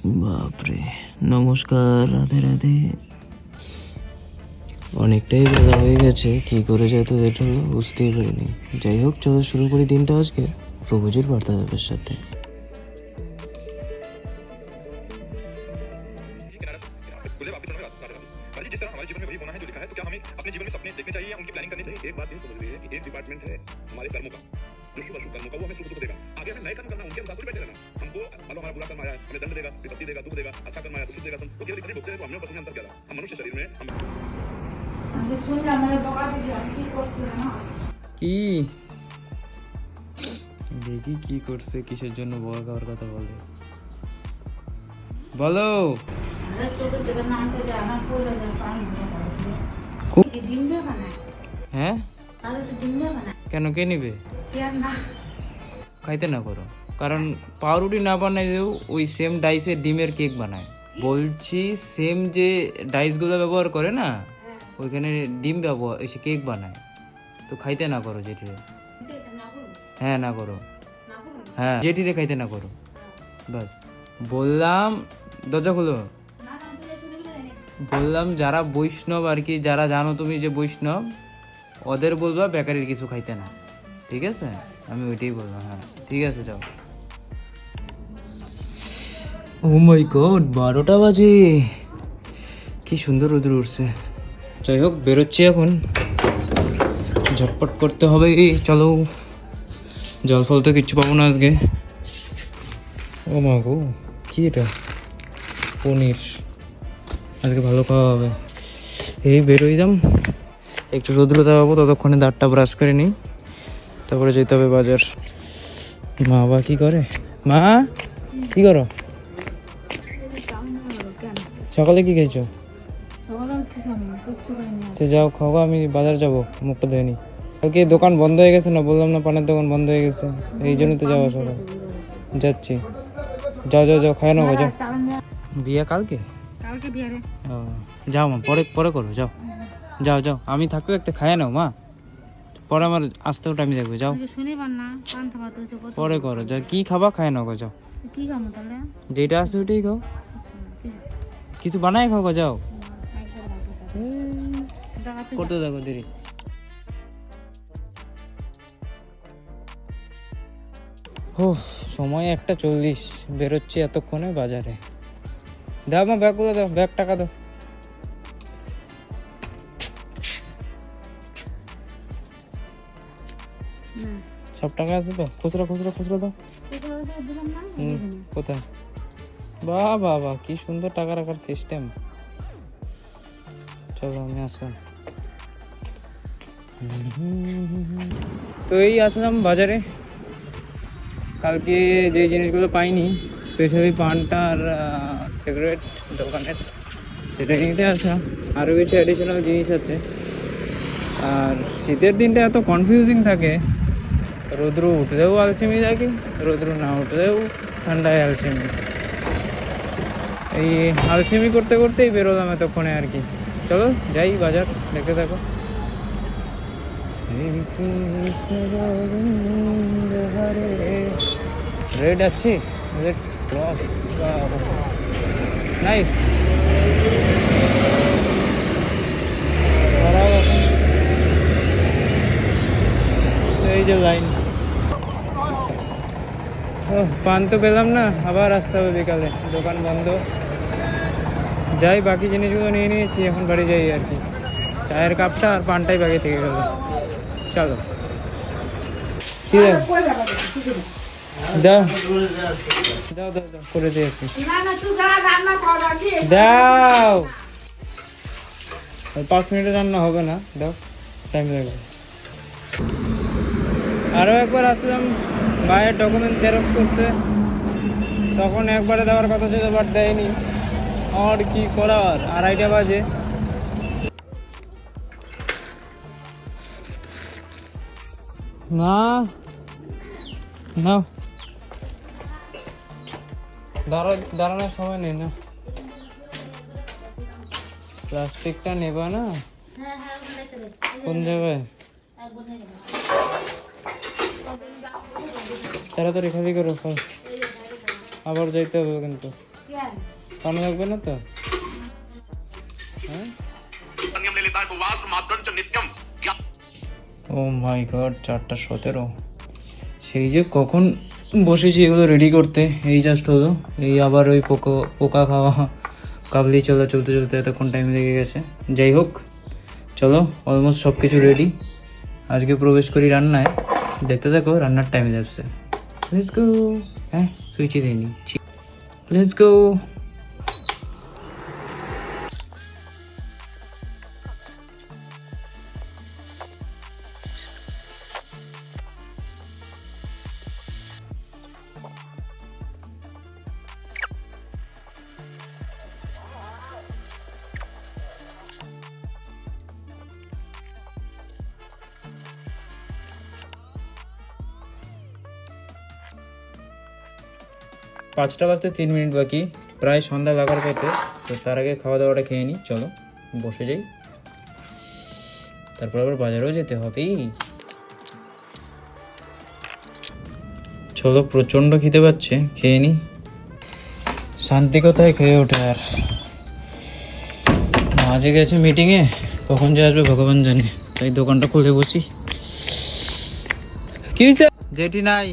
বাপরে, নমস্কার, রাধে রাধে। অনেকটাই বেলা হয়ে গেছে, কি করে যেত লেট হলো বুঝতেই পারিনি। যাই হোক, চলো শুরু করি দিনটা আজকে প্রভুজির বার্তালাপের সাথে। जिस तरह हमारे जीवन में वही होना है जो लिखा है, तो क्या हमें अपने जीवन में सपने देखने चाहिए या उनकी प्लानिंग करनी चाहिए? एक बात ये समझ लीजिए कि एक डिपार्टमेंट है हमारे कर्मों का, जो शुभ अशुभ कर्मों का, वो हमें सुख दुख देगा। आगे हमें नए कर्म करना, उनके अनुसार बैठे रहना। हमको मान लो हमारा बुरा कर्म आया, हमें दंड देगा, विपत्ति देगा, दुख देगा, अच्छा कर्म आया तो सुख देगा। तो केवल इतने भुगते हैं, तो हमें पसंद अंतर क्या था? हम मनुष्य शरीर में हम কি দেখি কি করছে, কিসের জন্য বড় খাওয়ার কথা বলে বলো। হ্যাঁ, কেন, কে নিবে? খাইতে না করো, কারণ পাউরুটি না বানাইলেও ওই সেম ডাইসের ডিমের কেক বানায়। বলছি সেম যে ডাইসগুলো ব্যবহার করে না, ওইখানে ডিম ব্যবহার এসে কেক বানায়। তো খাইতে না করো জেঠিরে। হ্যাঁ, না করো। হ্যাঁ, জেঠিরে খাইতে না করো, বাস বললাম। দরজা খুলো। বললাম যারা বৈষ্ণব আর কি, যারা জানো তুমি যে বৈষ্ণব, ওদের বলবা বেকারির কিছু খাইতে না, ঠিক আছে? আমি ওইটাই বললাম। হ্যাঁ ঠিক আছে, যাও। ও মাই গড, 12টা বাজে, কি সুন্দর রোদ উঠছে। যাই হোক, বেরোচ্ছি এখন, ঝটপট করতে হবে। চলো, জল ফল তো কিচ্ছু পাবো না আজকে। ও মা গো, কি এটা? পনির, আজকে ভালো খাওয়া হবে। এই বেরোই যাম, একটু রোদ্রতা পাবো, ততক্ষণে দাঁতটা ব্রাশ করে নিই, তারপরে যেতে হবে বাজার। মা বা কি করে? মা কি করো? সকালে কি খেয়েছো? তো যাও খাওয়া, আমি বাজার যাবো, মুখটা ধুয়ে নিই। কালকে দোকান বন্ধ হয়ে গেছে না, বললাম না পানের দোকান বন্ধ হয়ে গেছে, এই জন্য তো যাওয়া সকাল। যাচ্ছি, যাও যাও যাও, খায় নাও, যাও। বিয়ে কালকে? ও যাও মা, পরে পরে করো, যাও যাও যাও, আমি থাকতে থাকতে খায় নাও মা, পরে আমার আসতেও টাইম লাগবে। যাও, পরে করো, যা কি খাবা খায় নাও, যাও। যেটা আছে ওইটাই খাও, কিছু বানায় খাও, যাও। করতে থাকো দেরি। ও সময় 1:40, বেরোচ্ছি এতক্ষণে বাজারে। দাও মা, ব্যাগগুলো দাও, ব্যাগ টাকা দাও। সব টাকা আছে তো? খুচরা খুচরা খুচরা দাও। কোথায়? বাহ বাহ বাহ, কি সুন্দর টাকা রাখার সিস্টেম। চলো, আমি আসলাম। তো এই আসলাম বাজারে, কালকে যে জিনিসগুলো পাইনি, স্পেশালি পানটা আর সিগারেট দোকানের, সেটা নিতে আসা। আরও কিছু অ্যাডিশনাল জিনিস আছে। আর শীতের দিনটা এত কনফিউজিং থাকে, রৌদ্র উঠলেও আলসেমি থাকে, রৌদ্র না উঠলেও ঠান্ডায় আলসেমি। এই আলসেমি করতে করতেই বেরোলাম এতক্ষণে আর কি। চলো যাই বাজার, দেখতে থাকো। রেড আছে, লেটস ক্রস। নাইস। এই যে লাইন, পান তো পেলাম না, আবার আসতে হবে বিকালে, দোকান বন্ধ। যাই, বাকি জিনিসগুলো নিয়ে নিয়েছি, এখন বাড়ি যাই আর কি। চায়ের কাপটা আর পানটাই বাকি থেকে গেল। চলো, ঠিক আছে, দাও দাও দাও দাও, করে দিয়েছি, দাও। 5 মিনিটে রান্না হবে না, দাও, টাইম লাগবে। আরও একবার আসলাম ভাইয়ের ডকুমেন্ট জেরক্স করতে, তখন একবারে দেওয়ার কথা ছিল, বাট দেয়নি। আর কি করার, 2:30 বাজে। না নাও, দাঁড়ানোর সময় নেই না, প্লাস্টিকটা নেবা না? কোন জায়গায়? তাড়াতাড়ি খালি করো, আবার যাইতে হবে কিন্তু। খাওয়ানো লাগবে না তো? হ্যাঁ, संयम ले लेता है तो वास्ट मातरम च नित्यम क्या ও মাই গড, 4:17। সেই যে কখন বসেছি এগুলো রেডি করতে, এই জাস্ট হলো। এই আবার ওই পোকা খাওয়া কাবলি চলা চলতে চলতে এতক্ষণ টাইম লেগে গেছে। যাই হোক, চলো, অলমোস্ট সব কিছু রেডি। আজকে প্রবেশ করি রান্নায়, দেখতে থাকো রান্নার টাইম যাচ্ছে। Let's go. হ্যাঁ, সুইচই দিইনি। Let's go. পাঁচটা বাজতে 3 মিনিট বাকি, প্রায় সন্ধ্যা লাগার পথে। তো তার আগে খাওয়া দাওয়াটা খেয়ে নিই, চলো বসে যাই, তারপর আবার বাজারেও যেতে হবে। চলো, প্রচণ্ড খিদে পাচ্ছে, খেয়ে নিই। শান্তি কোথায় খেয়ে ওঠে আর। মাঝে গেছে মিটিংয়ে, কখন যে আসবে ভগবান জানে, তাই দোকানটা খুলে বসি। কি হয়েছে? জেঠি নাই,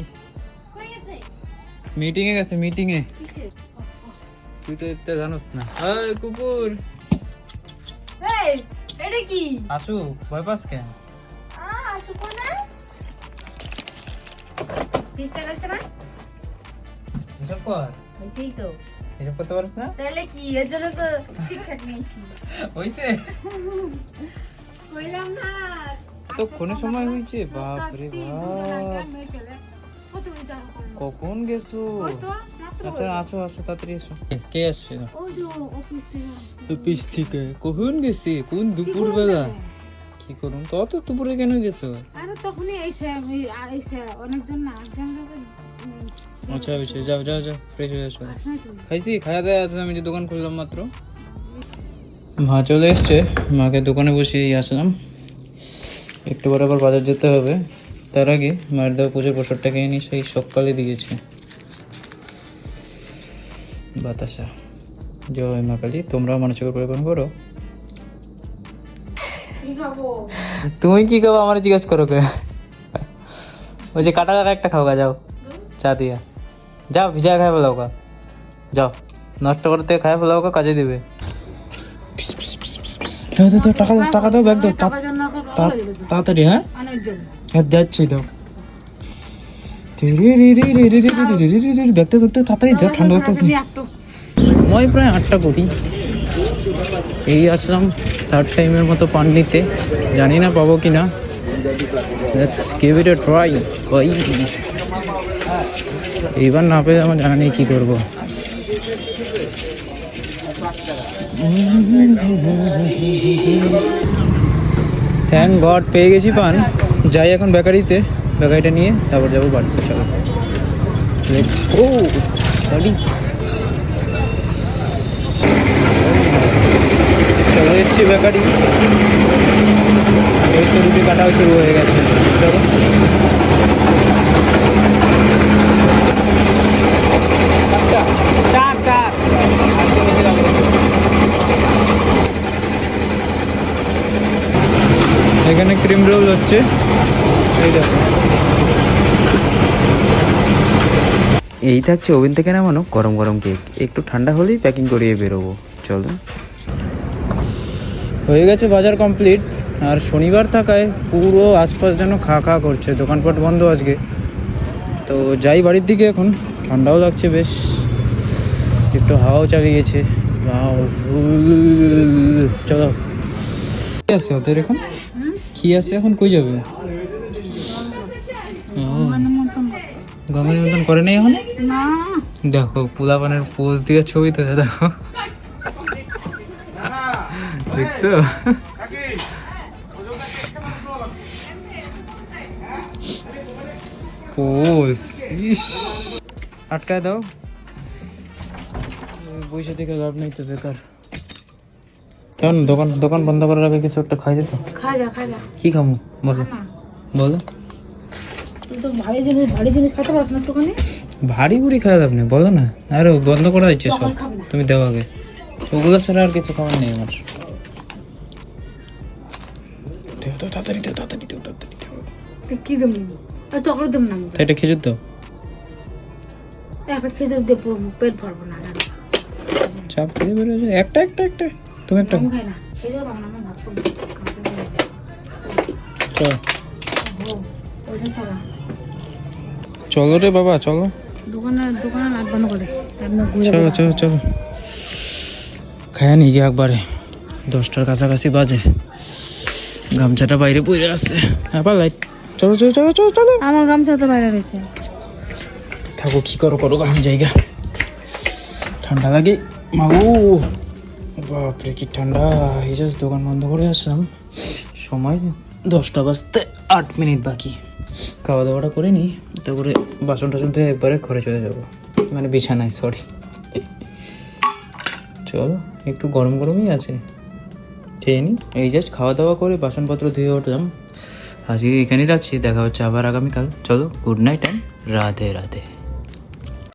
মিটিংয়ে গেছে, মিটিংয়ে। তুই তো এতে জানোস না। এই কুকুর, এই এটা কি? আসু, ভয় পাস কেন? আসু কোনা 20 টাকা আছে না? এসব কর, হইছেই তো। এসব করতে পারিস না? তাহলে কি, এর জন্য তো ঠিকঠাক নিয়েছি। হইছে কইলাম না তো কোনো সময় হইছে? বাপ রে বাপ, কখন গেছো? আচ্ছা, আসো আসো, তাড়াতাড়ি এসো। কে আসছে? অফিস থেকে। কখন গেছে? কোন দুপুর বেলা? কি করুন তো, অত দুপুরে কেন গেছো? আরে তখনই আইছে অনেকজন না। আচ্ছা আচ্ছা, যাও যাও যাও, ফ্রেশ হয়ে আসো। খাইছি, খাওয়া দাওয়া আছে, আমি যে দোকান খুললাম মাত্র। মা চলে এসছে, মাকে দোকানে বসিয়ে আসলাম। একটু পর আবার বাজার যেতে হবে, তার আগে মায়ের দেওয়া পুজোর প্রসাদটা খেয়ে নিই, সেই সকালে দিয়েছে। বাতাসা, জয় মা কালী, তোমরাও মানসিক পরিবর্তন করো। তুমি কি খাবো আমার জিজ্ঞাসা করো কে? ওই যে কাটা কাটা একটা খাও গা, যাও চা দিয়া যাও, ভিজা খাই ফেলাও গা, যাও নষ্ট করতে খাই ফেলাও গা, কাজে দিবে। দাও দাও দাও, টাকা দাও, টাকা দাও, ব্যাগ দাও তাড়াতাড়ি। হ্যাঁ হ্যাঁ, যাচ্ছি, দাও। ব্যাগটা ব্যাগটা তাড়াতাড়ি দাও, ঠান্ডা লাগতেছে। সময় প্রায় 8টা কোটি। এই আসলাম থার্ড টাইমের মতো পান নিতে, জানি না পাবো কি না। Let's give it a try ভাই। এইবার না পেলে আমার জানা নেই কী করবো। থ্যাংক গড পেয়ে গেছি পান। যাই এখন বেকারিতে, বেকারিটা নিয়ে তারপর যাবো বাড়িতে। চলো লেটস গো বাড়ি। চলে এসছি বেকারি, ওই তো রুটি কাটাও শুরু হয়ে গেছে। চলো চার চার এখানে ক্রিম রোল হচ্ছে, এই দেখো। এই থাকছে ওভেন থেকে নামানো গরম গরম কেক, একটু ঠান্ডা হলেই প্যাকিং করিয়ে বেরোবো। চলো, হয়ে গেছে বাজার কমপ্লিট। আর শনিবার থাকায় পুরো আশপাশ যেন খা খা করছে, দোকানপাট বন্ধ আজকে। তো যাই বাড়ির দিকে, এখন ঠান্ডাও লাগছে বেশ, একটু হাওয়াও চালিয়েছে। চলো, কি আছে ওদের এখন? কি আছে এখন? কই যাবে? গঙ্গা নিমন্ত্রণ করে নেই এখন? দেখো পোলাপানের পোজ দিয়ে ছবি তো, দেখো দেখছো? পোজ, ইস, আটকায় দাও, বসে থেকে লাভ নেই তো, বেকার। কেন দোকান দোকান বন্ধ করার আগে কিছু একটা খাই যেত। খাজা কি খামো বলো বলো? তুই তো ভারী জিনিস খাতে পারছ না একটুখানি? ভারী বুড়ি খাওয়া যাবে না, বলো না। আরে বন্ধ করা হচ্ছে সব, চকলেট খাবে না। তুমি দাও আগে। ওগুলো ছাড়া আর কিছু খাবার নেই আমার। দেও তো, তাড়াতাড়ি দাও, তাড়াতাড়ি দাও, তাড়াতাড়ি দাও। তো কি দেবো? চকলেট দেবো না আমি তো। তাই এটা খেজুর দাও। একটা খেজুর দেবো, পেট ভরবো না। চাপ থেকে বেরো যায়, একটা একটা একটা, তুমি একটা আমি খাই না, খেজুর পাবো না, আমার ভাত খাবো। চলো। ওইটা ছাড়া চলো রে বাবা, চলো দোকানে লাইট বন্ধ করে আমি ঘুরে চলো চলো চলো। খায়া নি গিয়ে একবারে 10টার কাছাকাছি বাজে, গামছাটা বাইরে পড়ে আছে। আবার লাইট, চলো চলো চলো চলো চলো। আমার গামছা তো বাইরে রয়েছে। থাকো, কি করো করো, আমি জায়গা ঠান্ডা লাগে মাগো। বাপরে কি ঠান্ডা। এই জাস্ট দোকান বন্ধ করে আসলাম, সময় 10টা বাজতে 8 মিনিট বাকি। খাওয়া দাওয়াটা করে নিই, তারপরে বাসন টাসন থেকে একবারে ঘরে চলে যাবো, মানে বিছানায়, সরি। চলো, একটু গরম গরমই আছে, খেয়ে নিই। এই জাস্ট খাওয়া দাওয়া করে বাসনপত্র ধুয়ে উঠলাম। আজকে এখানেই রাখছি, দেখা হচ্ছে আবার আগামীকাল। চলো, good night and Radhe Radhe.